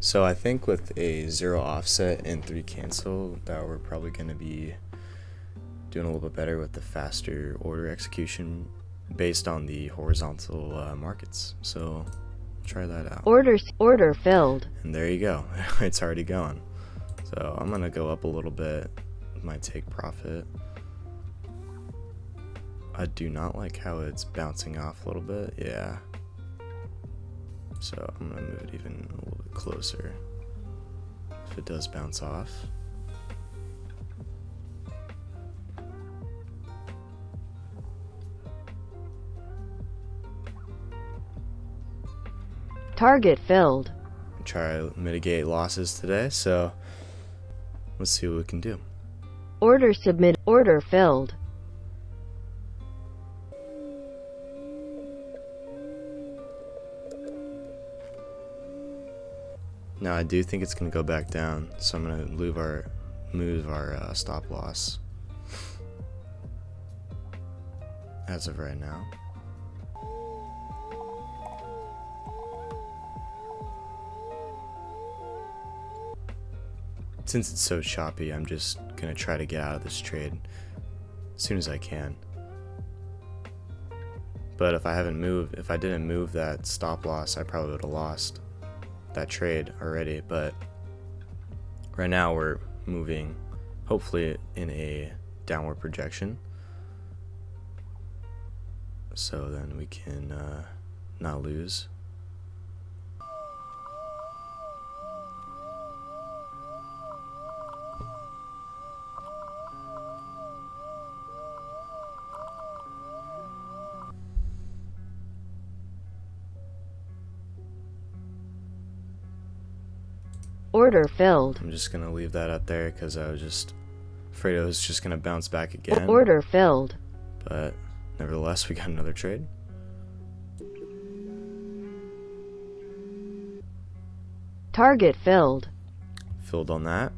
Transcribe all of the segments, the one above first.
So I think with a 0 offset and 3 cancel that we're probably going to be doing a little bit better with the faster order execution based on the horizontal markets. So try that out. Order filled. And there you go. It's already going. So I'm going to go up a little bit with my take profit. I do not like how it's bouncing off a little bit. Yeah. So I'm going to move it even a little bit closer if it does bounce off. Target filled. Try to mitigate losses today, so let's see what we can do. Order submit. Order filled. Now I do think it's going to go back down, so I'm going to move our stop loss as of right now. Since it's so choppy, I'm just going to try to get out of this trade as soon as I can. But if I didn't move that stop loss, I probably would have lost that trade already. But right now we're moving hopefully in a downward projection, so then we can not lose. Order filled. I'm just gonna leave that up there because I was just afraid it was just gonna bounce back again. Order filled. But nevertheless, we got another trade. Target filled. Filled on that.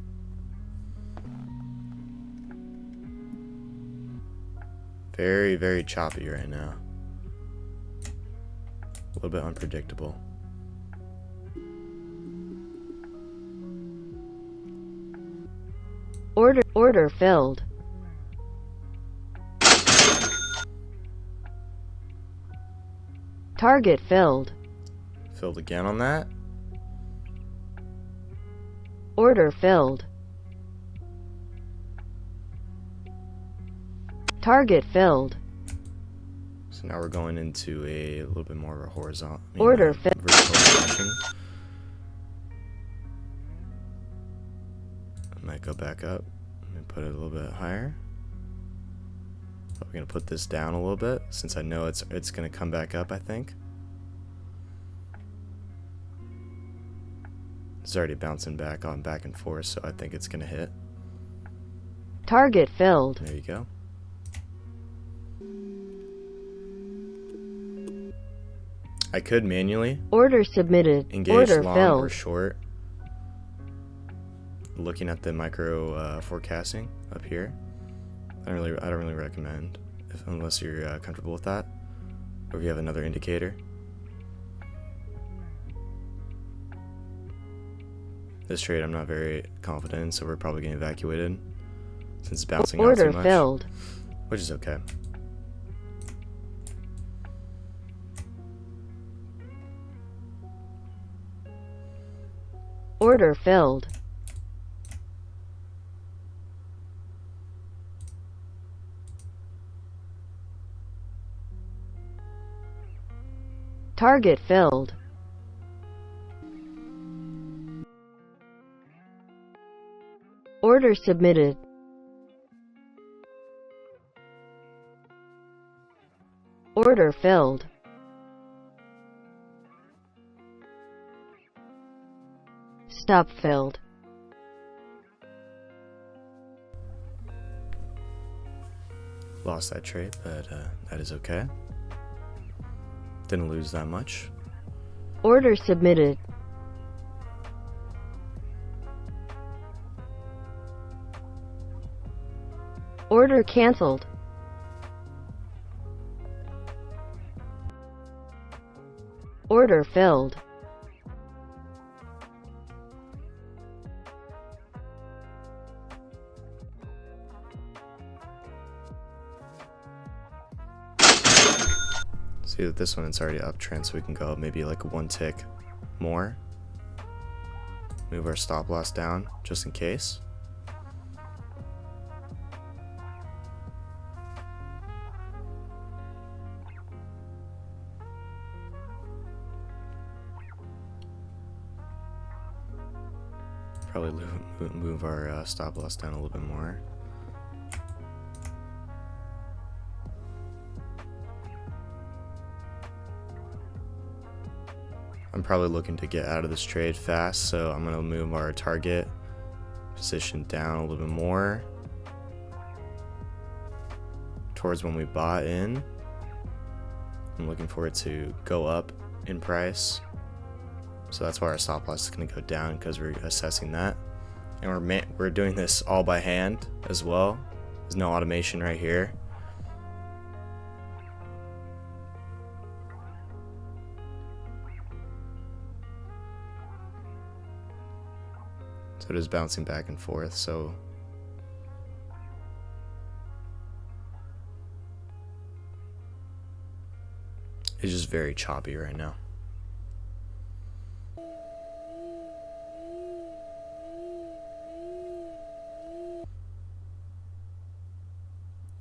Very, very choppy right now. A little bit unpredictable. Order filled. Target filled. Filled again on that. Order filled. Target filled. So now we're going into a little bit more of a horizontal. Order vertical fashion. I might go back up and put it a little bit higher. But we're gonna put this down a little bit since I know it's gonna come back up. I think it's already bouncing back and forth, so I think it's gonna hit. Target filled. There you go. I could manually Order submitted. engage Order long filled. or short. Looking at the micro forecasting up here, I don't really recommend unless you're comfortable with that, or if you have another indicator. This trade I'm not very confident in, so we're probably getting evacuated since it's bouncing out Order too much, filled. which is okay. Order filled. Target filled. Order submitted. Order filled. Stop filled. Lost that trade, but that is okay. Didn't lose that much. Order submitted. Order canceled. Order filled. See that this one it's already uptrend, so we can go maybe like one tick more. Move our stop loss down just in case. Probably move our stop loss down a little bit more. I'm probably looking to get out of this trade fast, so I'm going to move our target position down a little bit more towards when we bought in. I'm looking for it to go up in price. So that's why our stop loss is going to go down, because we're assessing that. And we're doing this all by hand as well. There's no automation right here. So it is bouncing back and forth, so it's just very choppy right now.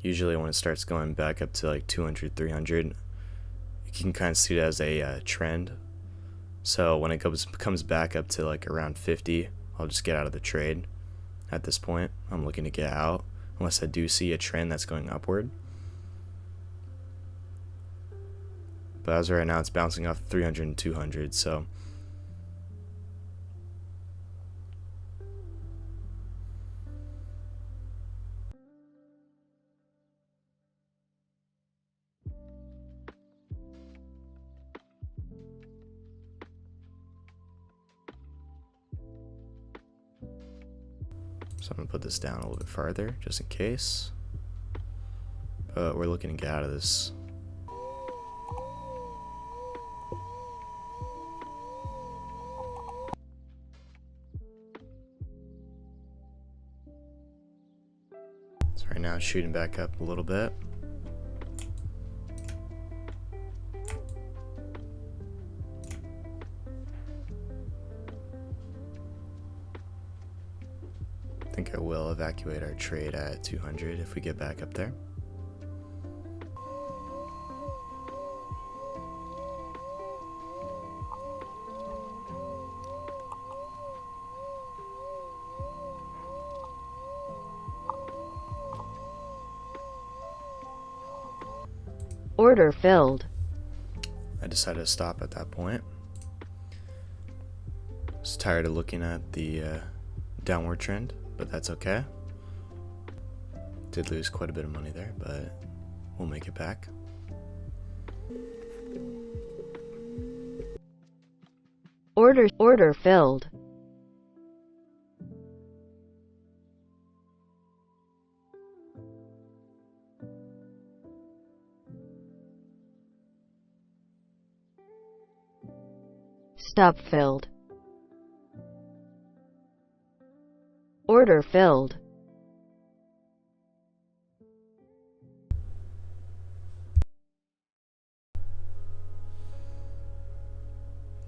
Usually when it starts going back up to like 200, 300, you can kind of see it as a trend. So when it comes back up to like around 50, I'll just get out of the trade. At this point, I'm looking to get out unless I do see a trend that's going upward. But as of right now, it's bouncing off 300 and 200, so I'm going to put this down a little bit farther just in case. But we're looking to get out of this. So right now it's shooting back up a little bit. I think I will evacuate our trade at 200 if we get back up there. Order filled. I decided to stop at that point. Just tired of looking at the downward trend, but that's okay. Did lose quite a bit of money there, but we'll make it back. Order filled. Stop filled. Order filled.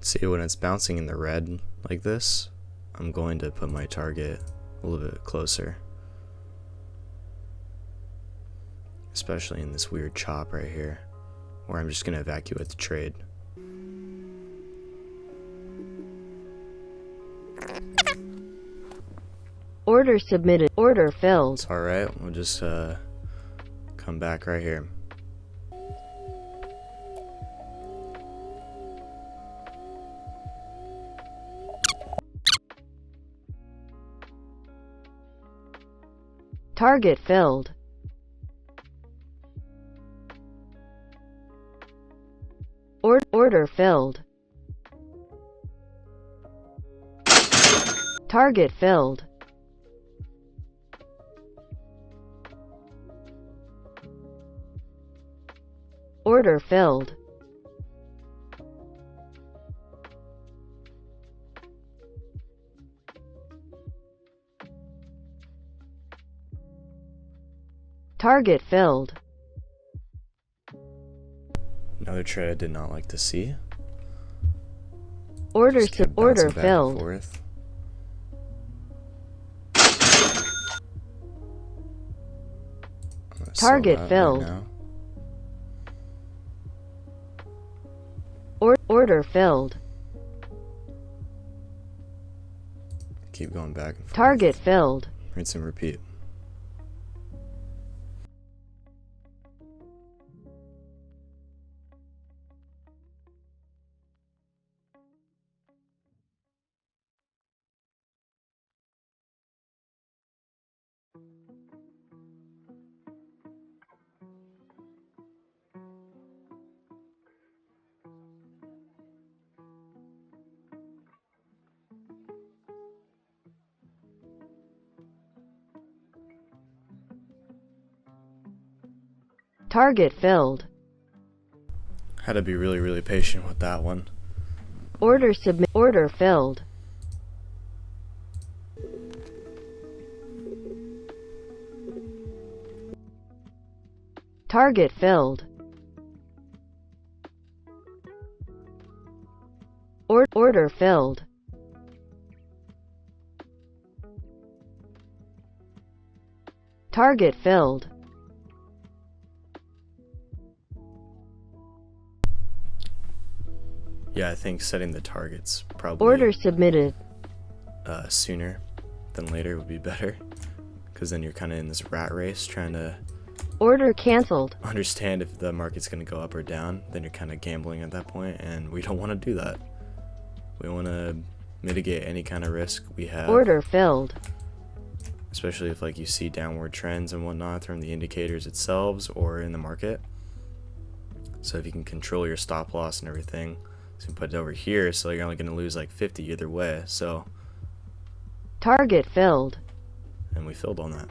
See, when it's bouncing in the red like this, I'm going to put my target a little bit closer. Especially in this weird chop right here, where I'm just going to evacuate the trade. Order submitted. Order filled. It's alright, we'll just come back right here. Target filled. Order filled. Target filled. Order filled. Target filled. Another trade I did not like to see. Order Just kept order bouncing back and filled. forth. I'm gonna sell Target that filled. right now. Order filled. Keep going back and forth. Target filled. Rinse and repeat. Target filled. Had to be really, really patient with that one. Order submit. Order filled. Target filled. Order filled. Target filled. Yeah, I think setting the targets probably Order submitted. sooner than later would be better, because then you're kind of in this rat race trying to Order cancelled. understand if the market's going to go up or down. Then you're kind of gambling at that point, and we don't want to do that. We want to mitigate any kind of risk we have. Order filled. Especially if like you see downward trends and whatnot from the indicators themselves or in the market. So if you can control your stop loss and everything, so you can put it over here, so you're only going to lose like 50 either way. So, Target filled. and we filled on that.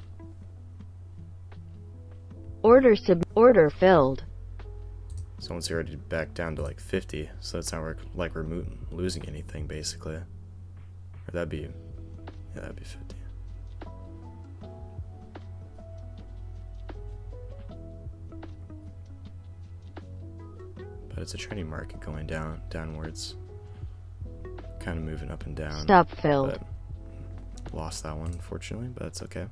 Order filled. So once you're already back down to like 50, so it's not like we're losing anything basically. Or that'd be 50. But it's a trending market going downwards. Kind of moving up and down. Stop filled. But lost that one unfortunately, but that's okay.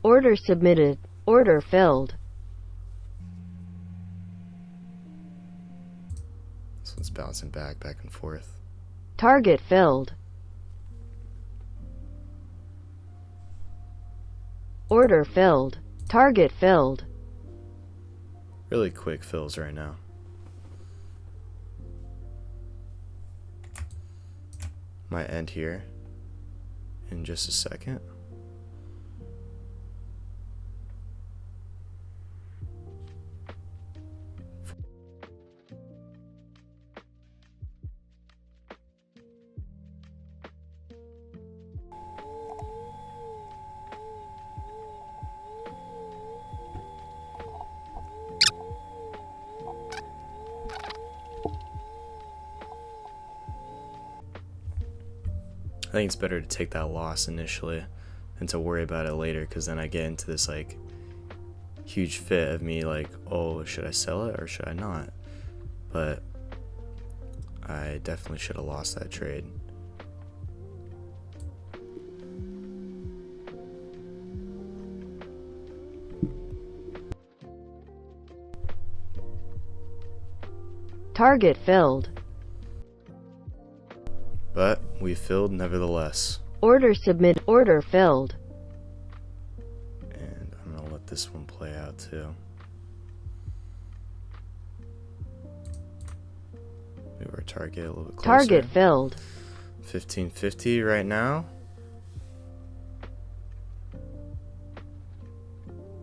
Order submitted. Order filled. So it's bouncing back and forth. Target filled. Order filled. Target filled. Really quick fills right now. Might end here in just a second. I think it's better to take that loss initially than to worry about it later, because then I get into this like huge fit of me like, oh, should I sell it or should I not? But I definitely should have lost that trade. Target filled. But we filled nevertheless. Order submit. Order filled. And I'm gonna let this one play out too. Move our target a little bit closer. Target filled. 1550 right now.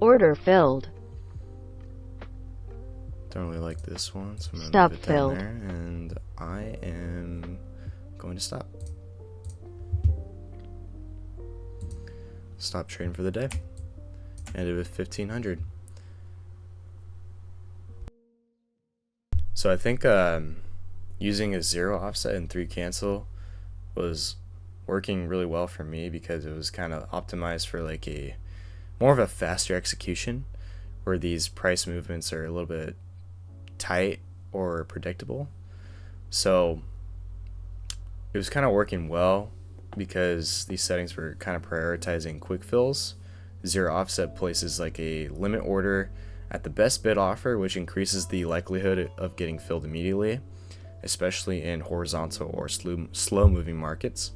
Order filled. Don't really like this one, so I'm gonna Stop move it down filled. there, and I am going to stop. Stop trading for the day. Ended with 1500. So I think using a 0 offset and 3 cancel was working really well for me, because it was kind of optimized for like a more of a faster execution, where these price movements are a little bit tight or predictable. So it was kind of working well because these settings were kind of prioritizing quick fills. Zero offset places like a limit order at the best bid offer, which increases the likelihood of getting filled immediately, especially in horizontal or slow moving markets.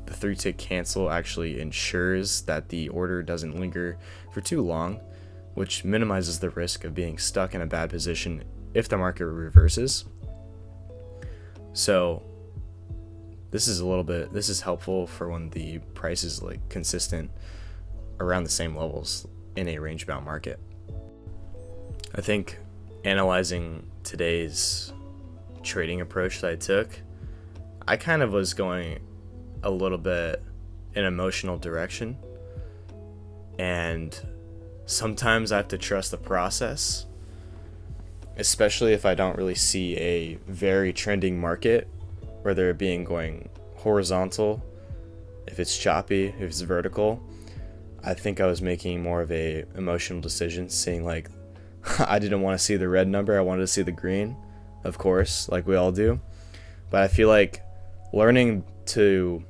The 3-tick cancel actually ensures that the order doesn't linger for too long, which minimizes the risk of being stuck in a bad position if the market reverses. So this is helpful for when the price is like consistent around the same levels in a range bound market. I think analyzing today's trading approach that I took, I kind of was going a little bit in emotional direction, and sometimes I have to trust the process, especially if I don't really see a very trending market, whether it being going horizontal, if it's choppy, if it's vertical. I think I was making more of a emotional decision, saying like I didn't want to see the red number, I wanted to see the green, of course, like we all do. But I feel like learning to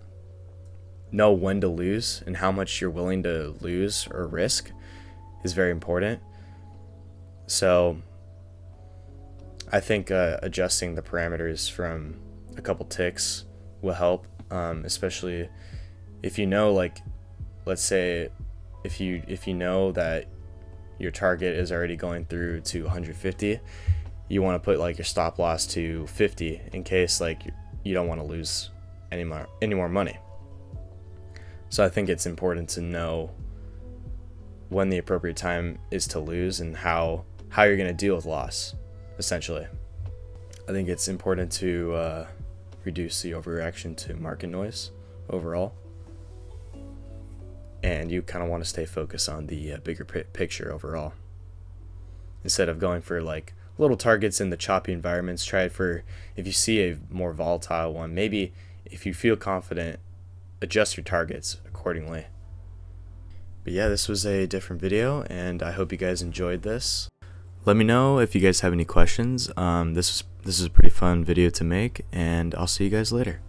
know when to lose and how much you're willing to lose or risk is very important. So I think adjusting the parameters from a couple ticks will help, especially if you know, like, let's say if you know that your target is already going through to 150, you want to put like your stop loss to 50 in case like you don't want to lose any more money. So I think it's important to know when the appropriate time is to lose and how you're going to deal with loss, essentially. I think it's important to reduce the overreaction to market noise overall. And you kind of want to stay focused on the bigger picture overall. Instead of going for like little targets in the choppy environments, try it for, if you see a more volatile one, maybe if you feel confident, adjust your targets accordingly. But yeah, this was a different video, and I hope you guys enjoyed this. Let me know if you guys have any questions. This is a pretty fun video to make, and I'll see you guys later.